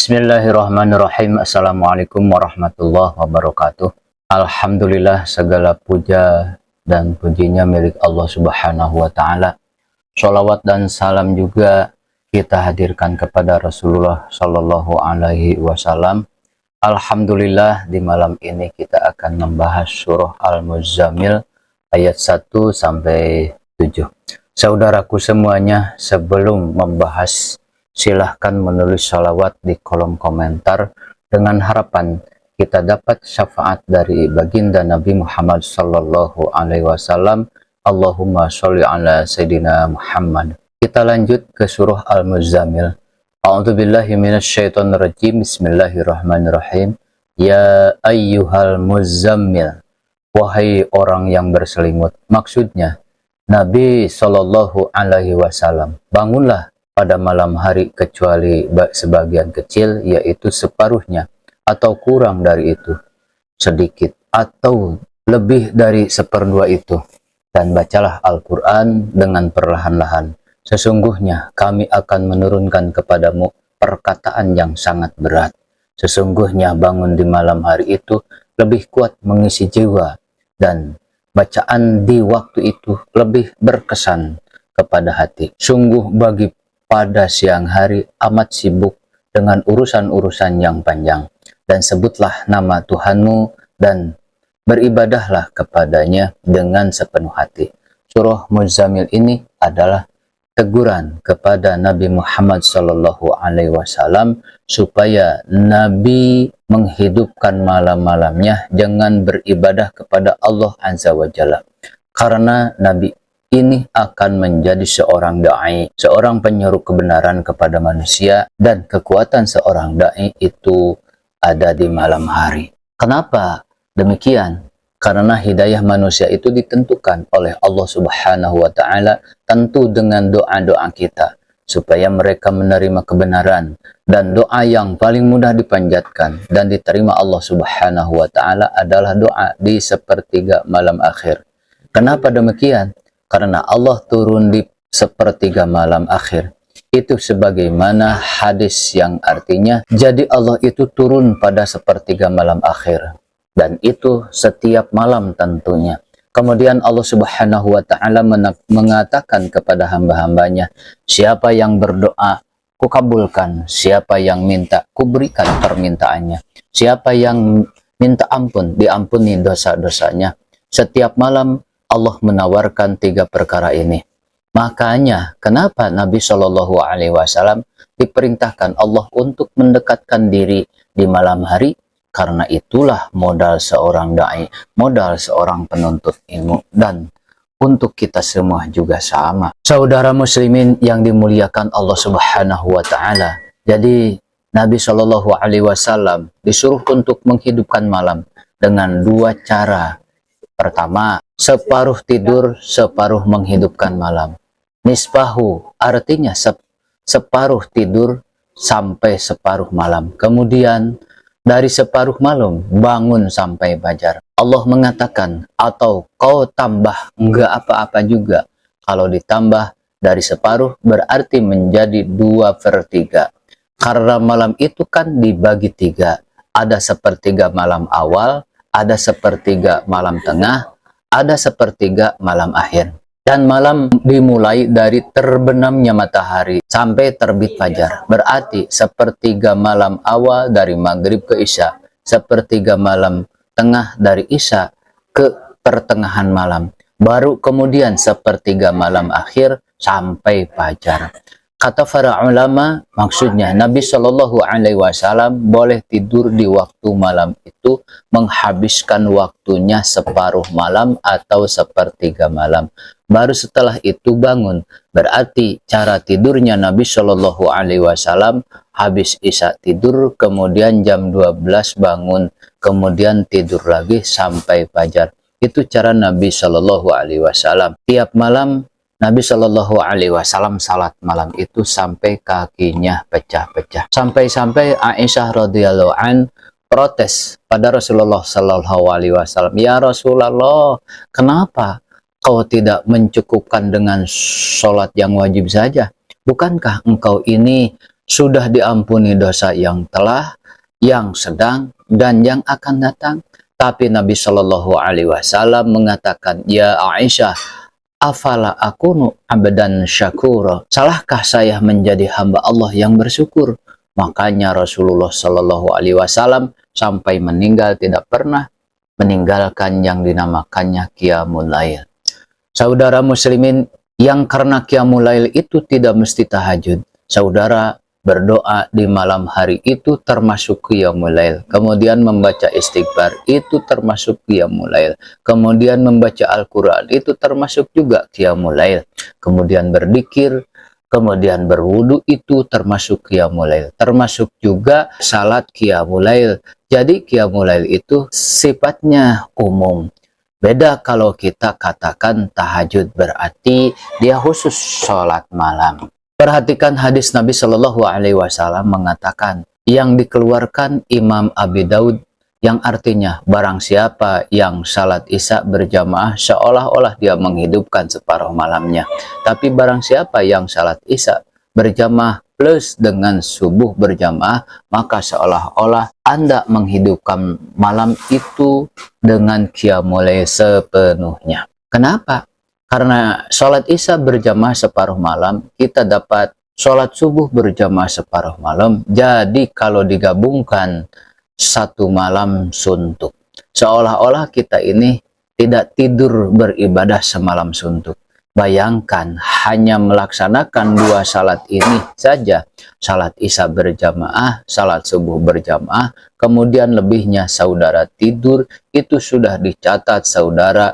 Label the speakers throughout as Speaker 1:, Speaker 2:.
Speaker 1: Bismillahirrahmanirrahim. Assalamualaikum warahmatullahi wabarakatuh. Alhamdulillah, segala puja dan pujinya milik Allah Subhanahu wa Ta'ala. Sholawat dan salam juga kita hadirkan kepada Rasulullah Shallallahu Alaihi Wasallam. Alhamdulillah, di malam ini kita akan membahas surah Al-Muzammil ayat 1 sampai 7. Saudaraku semuanya, sebelum membahas, silahkan menulis salawat di kolom komentar dengan harapan kita dapat syafaat dari baginda Nabi Muhammad sallallahu alaihi wasallam. Allahumma sholli ala Sayyidina Muhammad. Kita lanjut ke surah Al-Muzammil. A'udzubillahi minasyaitonir rajim. Bismillahirrahmanirrahim. Ya ayyuhal muzammil. Wahai orang yang berselimut. Maksudnya Nabi sallallahu alaihi wasallam, bangunlah pada malam hari kecuali sebagian kecil, yaitu separuhnya atau kurang dari itu, sedikit atau lebih dari seperdua itu, dan bacalah Al-Quran dengan perlahan-lahan. Sesungguhnya kami akan menurunkan kepadamu perkataan yang sangat berat. Sesungguhnya bangun di malam hari itu lebih kuat mengisi jiwa, dan bacaan di waktu itu lebih berkesan kepada hati. Sungguh bagi pada siang hari amat sibuk dengan urusan-urusan yang panjang, dan sebutlah nama Tuhanmu dan beribadahlah kepadanya dengan sepenuh hati. Surah Muzammil ini adalah teguran kepada Nabi Muhammad sallallahu alaihi wasallam supaya Nabi menghidupkan malam-malamnya dengan beribadah kepada Allah Azza wa Jalla, karena Nabi ini akan menjadi seorang da'i, seorang penyeru kebenaran kepada manusia, dan kekuatan seorang da'i itu ada di malam hari. Kenapa demikian? Karena hidayah manusia itu ditentukan oleh Allah Subhanahu wa Ta'ala, tentu dengan doa-doa kita, supaya mereka menerima kebenaran. Dan doa yang paling mudah dipanjatkan dan diterima Allah Subhanahu wa Ta'ala adalah doa di sepertiga malam akhir. Kenapa demikian? Karena Allah turun di sepertiga malam akhir. Itu sebagaimana hadis yang artinya, jadi Allah itu turun pada sepertiga malam akhir. Dan itu setiap malam tentunya. Kemudian Allah Subhanahu wa Ta'ala mengatakan kepada hamba-hambanya, siapa yang berdoa, kukabulkan. Siapa yang minta, kuberikan permintaannya. Siapa yang minta ampun, diampuni dosa-dosanya. Setiap malam Allah menawarkan tiga perkara ini. Makanya kenapa Nabi Shallallahu Alaihi Wasallam diperintahkan Allah untuk mendekatkan diri di malam hari, karena itulah modal seorang dai, modal seorang penuntut ilmu, dan untuk kita semua juga sama. Saudara muslimin yang dimuliakan Allah Subhanahu Wa Taala, jadi Nabi Shallallahu Alaihi Wasallam disuruh untuk menghidupkan malam dengan dua cara. Pertama, separuh tidur, separuh menghidupkan malam. Nisbahu artinya separuh tidur sampai separuh malam. Kemudian dari separuh malam bangun sampai fajar. Allah mengatakan, atau kau tambah enggak apa-apa juga. Kalau ditambah dari separuh berarti menjadi 2/3. Karena malam itu kan dibagi 3. Ada sepertiga malam awal, ada sepertiga malam tengah, ada sepertiga malam akhir. Dan malam dimulai dari terbenamnya matahari sampai terbit fajar. Berarti sepertiga malam awal dari maghrib ke isya, sepertiga malam tengah dari isya ke pertengahan malam. Baru kemudian sepertiga malam akhir sampai fajar. Kata para ulama, maksudnya Nabi Shallallahu Alaihi Wasallam boleh tidur di waktu malam itu, menghabiskan waktunya separuh malam atau sepertiga malam. Baru setelah itu bangun. Berarti cara tidurnya Nabi Shallallahu Alaihi Wasallam, habis isya tidur, kemudian jam 12 bangun, kemudian tidur lagi sampai fajar. Itu cara Nabi Shallallahu Alaihi Wasallam. Tiap malam Nabi Shallallahu Alaihi Wasallam salat malam itu sampai kakinya pecah-pecah. Sampai-sampai Aisyah radhiyallahu an protes pada Rasulullah Shallallahu Alaihi Wasallam, ya Rasulullah, kenapa kau tidak mencukupkan dengan sholat yang wajib saja? Bukankah engkau ini sudah diampuni dosa yang telah, yang sedang, dan yang akan datang. Tapi Nabi Shallallahu Alaihi Wasallam mengatakan, ya Aisyah, afala akunu abdan syakura, salahkah saya menjadi hamba Allah yang bersyukur? Makanya Rasulullah Shallallahu Alaihi Wasallam sampai meninggal tidak pernah meninggalkan yang dinamakannya qiyamul lail. Saudara muslimin, yang karena qiyamul lail itu tidak mesti tahajud. Saudara berdoa di malam hari itu termasuk qiyamul lail. Kemudian membaca istighfar itu termasuk qiyamul lail. Kemudian membaca Al-Quran itu termasuk juga qiyamul lail. Kemudian berzikir, kemudian berwudu itu termasuk qiyamul lail. Termasuk juga salat qiyamul lail. Jadi qiyamul lail itu sifatnya umum. Beda kalau kita katakan tahajud, berarti dia khusus sholat malam. Perhatikan hadis Nabi Shallallahu Alaihi Wasallam mengatakan yang dikeluarkan Imam Abi Daud, yang artinya barang siapa yang salat isya berjamaah seolah-olah dia menghidupkan separuh malamnya. Tapi barang siapa yang salat isya berjamaah plus dengan subuh berjamaah, maka seolah-olah Anda menghidupkan malam itu dengan qiyamul lail sepenuhnya. Kenapa? Karena sholat isya berjamaah separuh malam, kita dapat sholat subuh berjamaah separuh malam. Jadi kalau digabungkan satu malam suntuk, seolah-olah kita ini tidak tidur beribadah semalam suntuk. Bayangkan hanya melaksanakan dua salat ini saja, salat isya berjamaah, salat subuh berjamaah, kemudian lebihnya saudara tidur, itu sudah dicatat saudara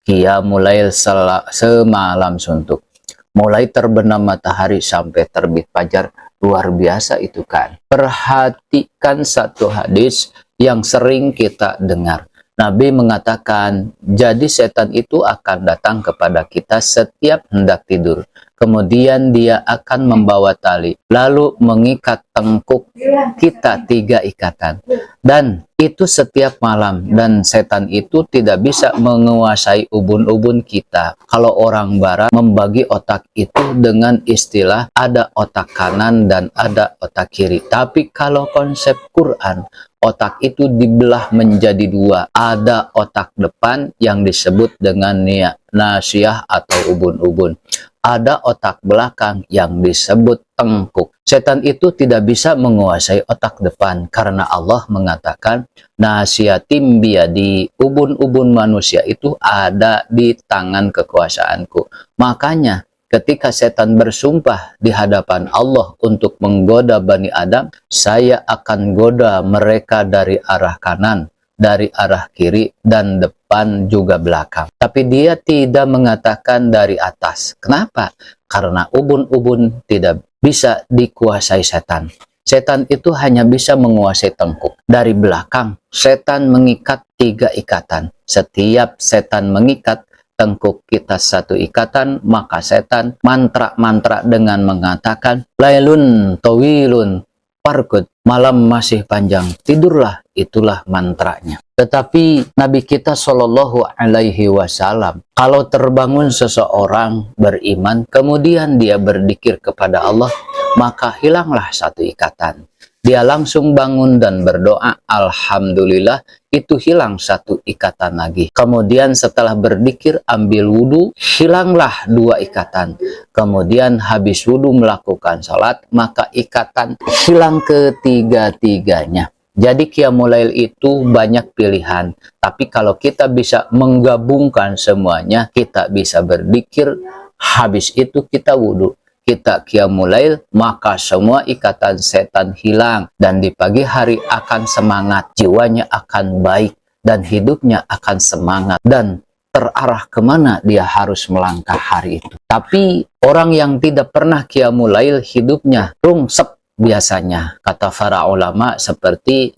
Speaker 1: qiyamul lail semalam suntuk. Mulai terbenam matahari sampai terbit fajar, luar biasa itu kan. Perhatikan satu hadis yang sering kita dengar. Nabi mengatakan, jadi setan itu akan datang kepada kita setiap hendak tidur. Kemudian dia akan membawa tali, lalu mengikat tengkuk kita 3 ikatan. Dan itu setiap malam, dan setan itu tidak bisa menguasai ubun-ubun kita. Kalau orang barat membagi otak itu dengan istilah ada otak kanan dan ada otak kiri. Tapi kalau konsep Quran, otak itu dibelah menjadi 2. Ada otak depan yang disebut dengan nasiyah atau ubun-ubun. Ada otak belakang yang disebut tengkuk. Setan itu tidak bisa menguasai otak depan karena Allah mengatakan nasiyatim biyadi, ubun-ubun manusia itu ada di tangan kekuasaanku. Makanya ketika setan bersumpah di hadapan Allah untuk menggoda Bani Adam, saya akan goda mereka dari arah kanan, dari arah kiri, dan depan juga belakang. Tapi dia tidak mengatakan dari atas. Kenapa? Karena ubun-ubun tidak bisa dikuasai setan. Setan itu hanya bisa menguasai tengkuk. Dari belakang, setan mengikat 3 ikatan. Setiap setan mengikat tengkuk kita 1 ikatan, maka setan mantra-mantra dengan mengatakan, lailun tawilun farqud, malam masih panjang, tidurlah, itulah mantranya. Tetapi Nabi kita Shallallahu Alaihi Wasallam, kalau terbangun seseorang beriman, kemudian dia berzikir kepada Allah, maka hilanglah 1 ikatan. Dia langsung bangun dan berdoa, alhamdulillah, itu hilang 1 ikatan lagi. Kemudian setelah berzikir ambil wudhu, hilanglah 2 ikatan. Kemudian habis wudhu melakukan salat, maka ikatan hilang ketiga-tiganya. Jadi qiyamul lail itu banyak pilihan. Tapi kalau kita bisa menggabungkan semuanya, kita bisa berzikir, habis itu kita wudhu, kita qiyamul lail, maka semua ikatan setan hilang. Dan di pagi hari akan semangat, jiwanya akan baik, dan hidupnya akan semangat. Dan terarah kemana dia harus melangkah hari itu. Tapi orang yang tidak pernah qiyamul lail, hidupnya rungsep biasanya. Kata para ulama, seperti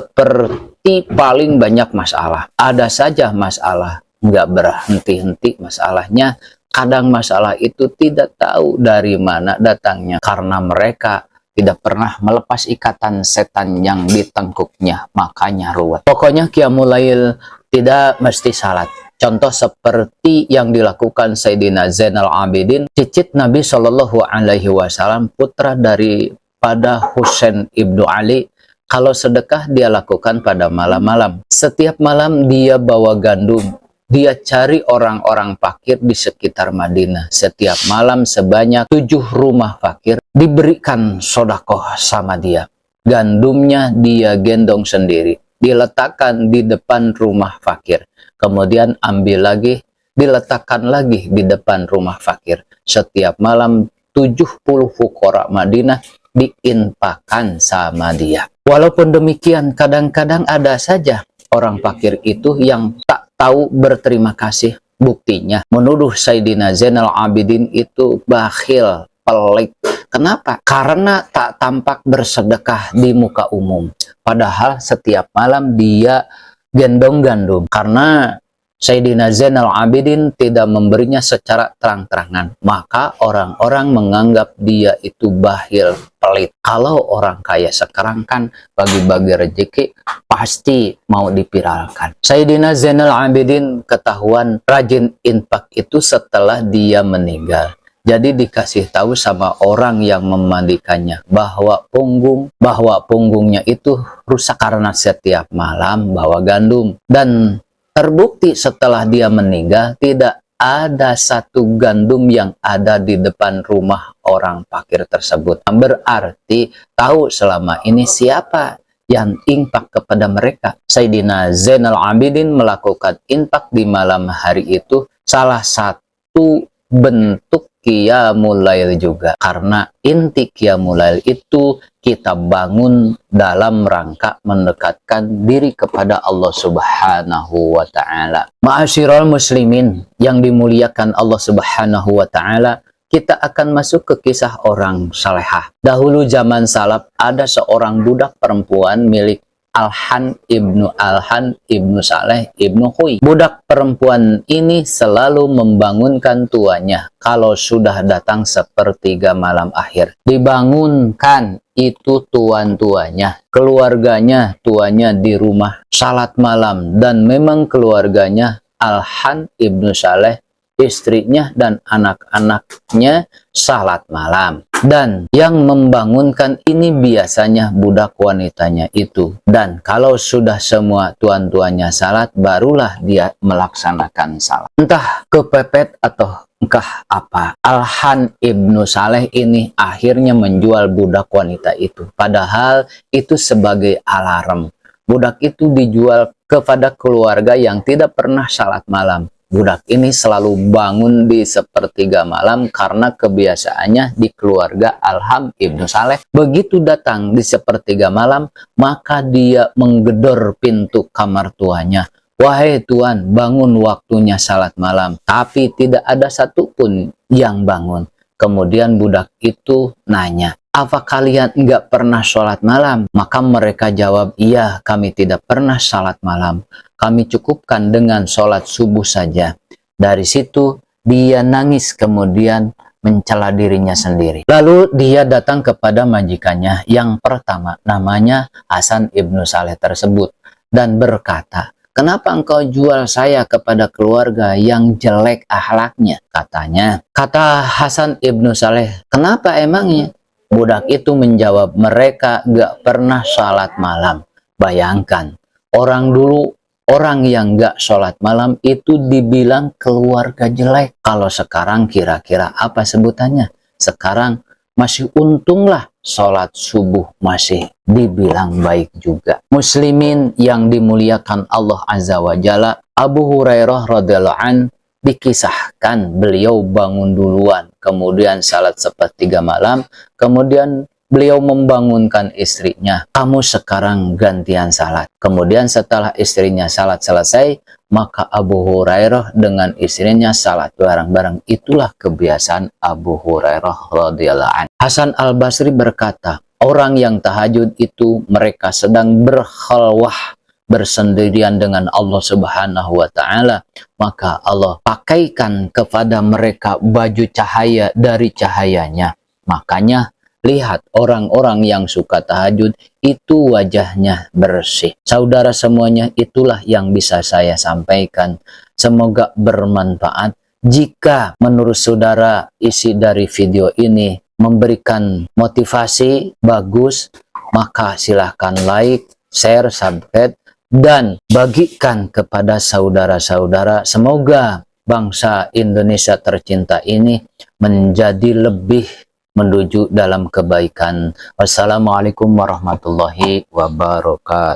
Speaker 1: paling banyak masalah. Ada saja masalah, nggak berhenti-henti masalahnya. Kadang masalah itu tidak tahu dari mana datangnya, karena mereka tidak pernah melepas ikatan setan yang di tengkuknya, makanya ruwet. Pokoknya qiyamul lail tidak mesti salat. Contoh seperti yang dilakukan Sayyidina Zainal Abidin, cicit Nabi Shallallahu Alaihi Wasallam, putra dari pada Husain ibnu Ali, kalau sedekah dia lakukan pada malam-malam. Setiap malam dia bawa gandum, dia cari orang-orang fakir di sekitar Madinah. Setiap malam sebanyak 7 rumah fakir diberikan sodakoh sama dia. Gandumnya dia gendong sendiri, diletakkan di depan rumah fakir. Kemudian ambil lagi, diletakkan lagi di depan rumah fakir. Setiap malam 70 fukara Madinah diinfakkan sama dia. Walaupun demikian, kadang-kadang ada saja orang fakir itu yang tak tahu berterima kasih. Buktinya menuduh Sayyidina Zainal Abidin itu bakhil, pelit. Kenapa? Karena tak tampak bersedekah di muka umum. Padahal setiap malam dia gendong gandum. Karena Sayyidina Zainal Abidin tidak memberinya secara terang-terangan, maka orang-orang menganggap dia itu bakhil, pelit. Kalau orang kaya sekarang kan bagi-bagi rezeki pasti mau dipiralkan. Sayyidina Zainal Abidin ketahuan rajin infak itu setelah dia meninggal. Jadi dikasih tahu sama orang yang memandikannya bahwa punggungnya itu rusak karena setiap malam bawa gandum. Dan terbukti setelah dia meninggal tidak ada satu gandum yang ada di depan rumah orang fakir tersebut. Berarti tahu selama ini siapa yang infak kepada mereka. Sayyidina Zainal Abidin melakukan infak di malam hari itu salah satu bentuk Qiyamul Lail juga, karena inti Qiyamul Lail itu kita bangun dalam rangka mendekatkan diri kepada Allah Subhanahu wa Ta'ala. Ma'asyiral muslimin yang dimuliakan Allah Subhanahu wa Ta'ala, kita akan masuk ke kisah orang salehah. Dahulu zaman salaf ada seorang budak perempuan milik Alhan ibnu Saleh ibnu Huy. Budak perempuan ini selalu membangunkan tuanya kalau sudah datang sepertiga malam akhir. Dibangunkan itu tuan-tuanya, keluarganya, tuanya di rumah salat malam, dan memang keluarganya Alhan ibnu Saleh, istrinya dan anak-anaknya salat malam. Dan yang membangunkan ini biasanya budak wanitanya itu. Dan kalau sudah semua tuan-tuannya salat, barulah dia melaksanakan salat. Entah kepepet atau entah apa, Alhan ibnu Saleh ini akhirnya menjual budak wanita itu. Padahal itu sebagai alarm. Budak itu dijual kepada keluarga yang tidak pernah salat malam. Budak ini selalu bangun di sepertiga malam karena kebiasaannya di keluarga Alhan ibnu Saleh. Begitu datang di sepertiga malam, maka dia menggedor pintu kamar tuanya. Wahai tuan, bangun, waktunya salat malam. Tapi tidak ada satupun yang bangun. Kemudian budak itu nanya, apa kalian nggak pernah sholat malam? Maka mereka jawab, iya, kami tidak pernah sholat malam. Kami cukupkan dengan sholat subuh saja. Dari situ dia nangis, kemudian mencela dirinya sendiri. Lalu dia datang kepada majikannya yang pertama, namanya Hasan ibnu Saleh tersebut, dan berkata, kenapa engkau jual saya kepada keluarga yang jelek akhlaknya? Katanya, kata Hasan ibnu Saleh, kenapa emangnya? Budak itu menjawab, mereka gak pernah sholat malam. Bayangkan, orang dulu, orang yang gak sholat malam itu dibilang keluarga jelek. Kalau sekarang kira-kira apa sebutannya? Sekarang masih untunglah sholat subuh masih dibilang baik juga. Muslimin yang dimuliakan Allah Azza wa Jalla, Abu Hurairah radhiyallahu anhu dikisahkan beliau bangun duluan, kemudian salat sepertiga malam, kemudian beliau membangunkan istrinya, kamu sekarang gantian salat. Kemudian setelah istrinya salat selesai, maka Abu Hurairah dengan istrinya salat bareng-bareng. Itulah kebiasaan Abu Hurairah radhiyallahu anhu. Hasan Al-Basri berkata, orang yang tahajud itu mereka sedang berkhalwah, bersendirian dengan Allah Subhanahu wa Ta'ala, maka Allah pakaikan kepada mereka baju cahaya dari cahayanya. Makanya lihat orang-orang yang suka tahajud itu wajahnya bersih. Saudara semuanya, itulah yang bisa saya sampaikan. Semoga bermanfaat. Jika menurut saudara isi dari video ini memberikan motivasi bagus, maka silahkan like, share, subscribe, dan bagikan kepada saudara-saudara. Semoga bangsa Indonesia tercinta ini menjadi lebih menuju dalam kebaikan. Wassalamualaikum warahmatullahi wabarakatuh.